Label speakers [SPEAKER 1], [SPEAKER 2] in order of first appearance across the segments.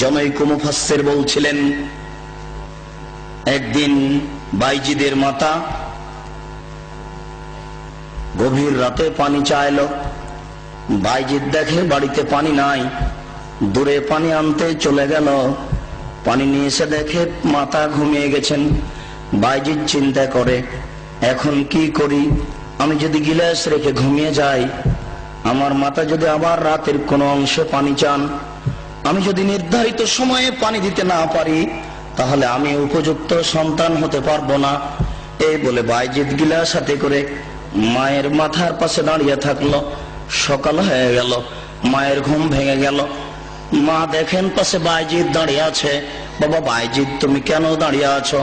[SPEAKER 1] জনৈক মুফাসসির বলছিলেন, একদিন বাইজিদের মাতা গভীর রাতে পানি চাইল। বাইজিদ দেখে বাড়িতে পানি নাই, দূরে পানি আনতে চলে গেল। পানি নিয়ে এসে দেখে মাতা ঘুমিয়ে গেছেন। বাইজিদ চিন্তা করে, এখন কি করি? আমি যদি গিলাস রেখে ঘুমিয়ে যাই, আমার মাতা যদি আবার রাতের কোনো অংশে পানি চান, আমি যদি নির্ধারিত সময়ে পানি দিতে না পারি, তাহলে আমি উপযুক্ত সন্তান হতে পারবো না। এই বলে বাইজিদ গিলাস হাতে করে মায়ের মাথার পাশে দাঁড়িয়ে থাকলো। সকাল হয়ে গেল, মায়ের ঘুম ভেঙে গেল। মা দেখেন পাশে বাইজিদ দাঁড়িয়ে আছে। বাবা বাইজিদ, তুমি কেন দাঁড়িয়ে আছো?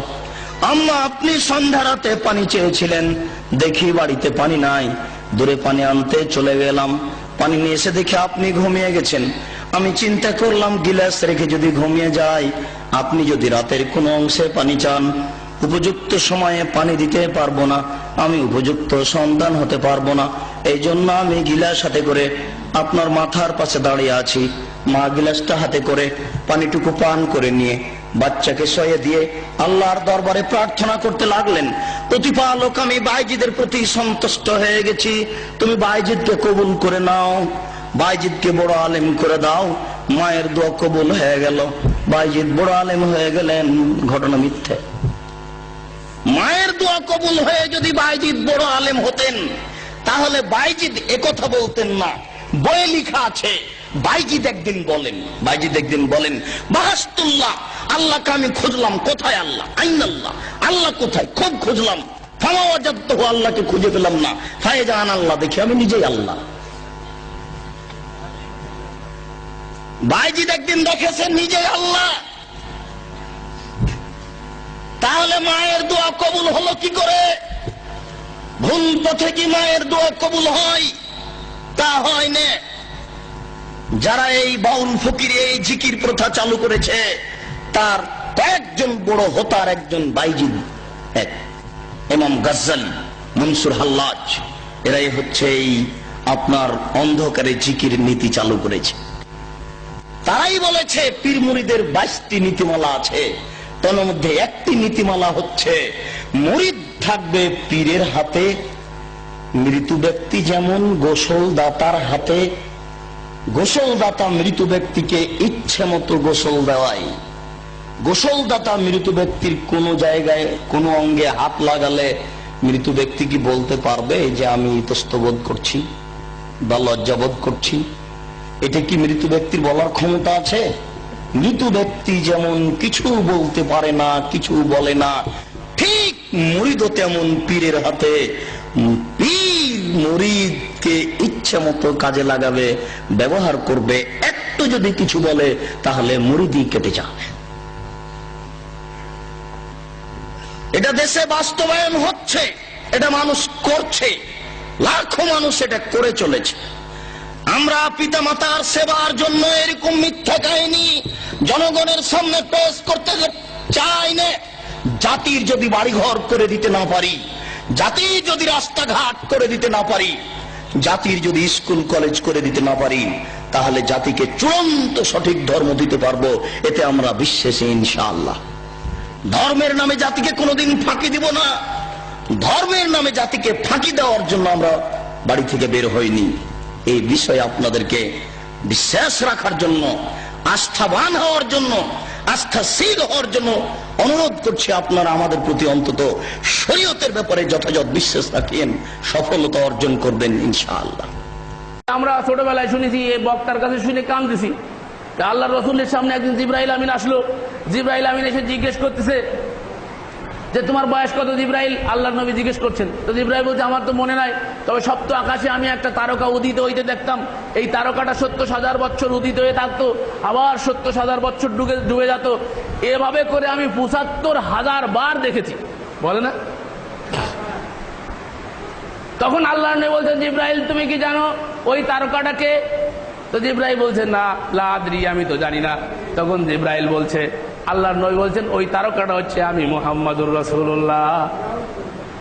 [SPEAKER 1] আম্মা, আপনি সন্ধ্যা রাতে পানি চেয়েছিলেন, দেখি বাড়িতে পানি নাই, দূরে পানি আনতে চলে গেলাম। পানি নিয়ে এসে দেখি আপনি ঘুমিয়ে গেছেন। আমি চিন্তা করলাম গিলাস রেখে যদি ঘুমিয়ে যাই, আপনি যদি রাতের কোনো অংশে পানি চান, উপযুক্ত সময়ে পানি দিতে পারবো না, আমি উপযুক্ত সন্তান হতে পারবো না। এই জন্য আমি গিলাস হাতে করে আপনার মাথার পাশে দাঁড়িয়ে আছি। মা গিলাসটা হাতে করে পানিটুকু পান করে নিয়ে বাচ্চাকে শোয়ে দিয়ে আল্লাহর দরবারে প্রার্থনা করতে লাগলেন, প্রতিপালক, আমি বাইজিদের প্রতি সন্তুষ্ট হয়ে গেছি, তুমি বাইজিদকে কবুল করে নাও, বাইজিদকে বড় আলেম করে দাও। মায়ের দোয়া কবুল হয়ে গেল, বাইজিদ বড় আলেম হয়ে গেলেন। ঘটনা মিথ্যে। মায়ের দোয়া কবুল হয়ে যদি বাইজিদ বড় আলেম হতেন, তাহলে বাইজিদ একথা বলতেন না। বইয়ে লেখা আছে, বাইজিদ একদিন বলেন, বাহাস্তুল্লাহ, আল্লাহকে আমি খুঁজলাম, কোথায় আল্লাহ? আইন আল্লাহ, আল্লাহ কোথায়? খুব খুঁজলাম, ফামাওয়াজাদতুহু, আল্লাহকে খুঁজে পেলাম না। ফায়জান আল্লাহ, দেখি আমি নিজেই আল্লাহ। বাইজিদ একদিন দেখেছেন নিজেই আল্লাহ। তাহলে মায়ের দোয়া কবুল হলো কি করে? ভুল পথে কি মায়ের দোয়া কবুল হয়? তা হয় না। যারা এই বাউল ফকির এই জিকির প্রথা চালু করেছে, তার কয়েকজন বড় হোতার একজন বাইজিদ, এক ইমাম গাজ্জালী, মনসুর হাল্লাজ, এরাই হচ্ছে এই আপনার অন্ধকারে জিকির নীতি চালু করেছে। তারাই বলেছে পীর মুরিদের 22টি নীতিমালা আছে, তার মধ্যে একটি নীতিমালা হচ্ছে মুরিদ থাকবে পীরের হাতে, মৃত ব্যক্তি যেমন গোসল দাতার হাতে, গোসল দাতা মৃত ব্যক্তিকে ইচ্ছে মতো গোসল দেওয়ায়। গোসল দাতা মৃত ব্যক্তির কোন জায়গায় কোন অঙ্গে হাত লাগালে মৃত ব্যক্তি কি বলতে পারবে যে আমি ইতস্তবোধ করছি বা লজ্জাবোধ করছি? এটা কি মৃত ব্যক্তির বলার ক্ষমতা আছে? মৃত ব্যক্তি যেমন কিছু বলতে পারে না, কিছু বলে না, ঠিক মুরিদও তেমন পীরের হাতে। পীর মুরিদকে ইচ্ছা মতো কাজে লাগাবে, ব্যবহার করবে। একটু যদি কিছু বলে তাহলে মুরিদই কেটে যাবে। এটা দেশে বাস্তবায়ন হচ্ছে, এটা মানুষ করছে, লাখো মানুষ এটা করে চলেছে। আমরা পিতামাতার সেবার জন্য এরকম মিথ্যা কাহিনী জনগণের সামনে পেশ করতে চাই না। জাতির যদি বাড়িঘর করে দিতে না পারি, জাতির যদি রাস্তাঘাট করে দিতে না পারি, জাতির যদি স্কুল কলেজ করে দিতে না পারি, তাহলে জাতিকে চূড়ান্ত সঠিক ধর্ম দিতে পারবো, এতে আমরা বিশ্বাসী ইনশাআল্লাহ। ধর্মের নামে জাতিকে কোনোদিন ফাঁকি দিব না। ধর্মের নামে জাতিকে ফাঁকি দেওয়ার জন্য আমরা বাড়ি থেকে বের হইনি। এই বিষয়ে আপনাদেরকে বিশ্বাস রাখার জন্য, আস্থাবান হওয়ার জন্য, আস্থাশীল হওয়ার জন্য অনুরোধ করছি। আপনারা আমাদের প্রতি অন্তত শরীয়তের ব্যাপারে যথাযথ বিশ্বাস রাখেন, সফলতা অর্জন করবেন ইনশাআল্লাহ।
[SPEAKER 2] আমরা ছোটবেলায় শুনেছি, এই বক্তার কাছে শুনে কাঁদতেছি। আল্লাহ রসুলের সামনে একদিন জিবরাইল আমিন আসলো। জিবরাইল আমিন এসে জিজ্ঞেস করতেছে যে তোমার বয়স কত জিবরাইল? আল্লাহর নবী জিজ্ঞেস করছেন। তো জিবরাইল বলছে আমার তো মনে নাই, তবে সপ্ত আকাশে আমি একটা তারকা উদিত হইতে দেখতাম। এই তারকাটা 70,000 বছর উদিত হয়ে থাকতো, আবার 70,000 বছর ডুবে যেত। এভাবে করে আমি 75,000 বার দেখেছি, বলে না? তখন আল্লাহর নবী বলছেন, জিবরাইল তুমি কি জানো ওই তারকাটাকে? তো জিবরাইল বলছে না, লা আদরি, আমি তো জানি না। তখন জিবরাইল বলছে, আল্লাহর নবী বলছেন ওই তারকাটা হচ্ছে আমি মুহাম্মাদুর রাসূলুল্লাহ।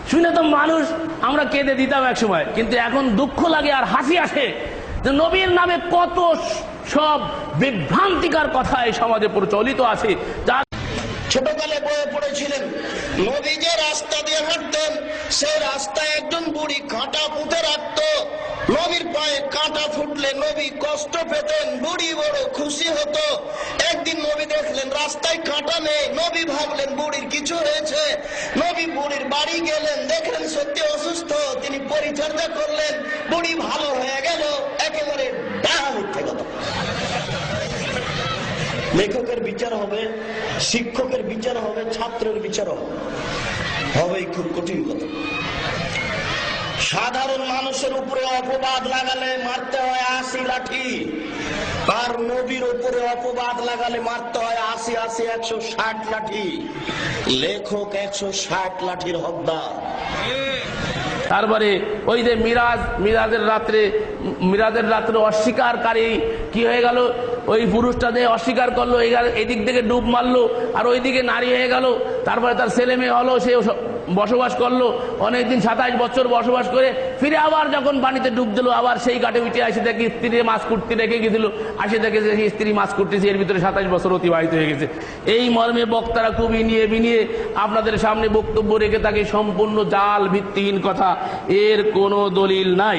[SPEAKER 2] শুনে তো মানুষ আমরা কেঁদে দিতাম এক সময়, কিন্তু এখন দুঃখ লাগে আর হাসি আসে যে নবীর নামে কত সব বিভ্রান্তিকর কথা এই সমাজে প্রচলিত আছে। যা
[SPEAKER 1] ছোটকালে বয়ে পড়েছিলেন, নবী যে রাস্তা দিয়ে হাঁটতেন সেই রাস্তায় একজন বুড়ি কাঁটা পুঁতে রাখত। নবীর পায়ে কাঁটা ফুটলে নবী কষ্ট পেতেন, বুড়ি বড় খুশি হতো। একদিন নবী দেখলেন রাস্তায় কাঁটা নেই, নবী ভাবলেন বুড়ির কিছু হয়েছে। নবী বুড়ির বাড়ি গেলেন, দেখলেন সত্যি অসুস্থ, তিনি পরিচর্যা করলেন, বুড়ি ভালো হয়ে গেল। একেবারে ডাহা মিথ্যে কথা। লেখকের বিচার হবে, শিক্ষকের বিচার হবে, ছাত্রের বিচার হবে খুব কঠিন কথা। সাধারণ মানুষের উপরে অপবাদ লাগালে মারতে হয় 80 লাঠি, আর নবীর উপরে অপবাদ লাগালে মারতে হয় 80 160 লাঠি। লেখক 160 লাঠির হকদার।
[SPEAKER 2] তারপরে ওই যে মিরাজের রাত্রে অস্বীকারী কি হয়ে গেল, ওই পুরুষটা যে অস্বীকার করলো, এদিক থেকে ডুব মারলো আর ওইদিকে নারী হয়ে গেল। তারপরে তার ছেলে মেয়ে হলো, সে বসবাস করলো অনেকদিন, 27 বছর বসবাস করে ফিরে আবার যখন পানিতে ডুব দিল, আবার সেই ঘাটে উঠে আসে দেখি স্ত্রী মাছ কুটতে রেখে গেছিল, আসে দেখে যে স্ত্রী মাছ কুটতেছে, এর ভিতরে 27 বছর অতিবাহিত হয়ে গেছে। এই মর্মে বক্তারা খুব ইনিয়ে বিনিয়ে আপনাদের সামনে বক্তব্য রেখে থাকে সম্পূর্ণ জাল ভিত্তিহীন কথা, এর কোনো দলিল নাই।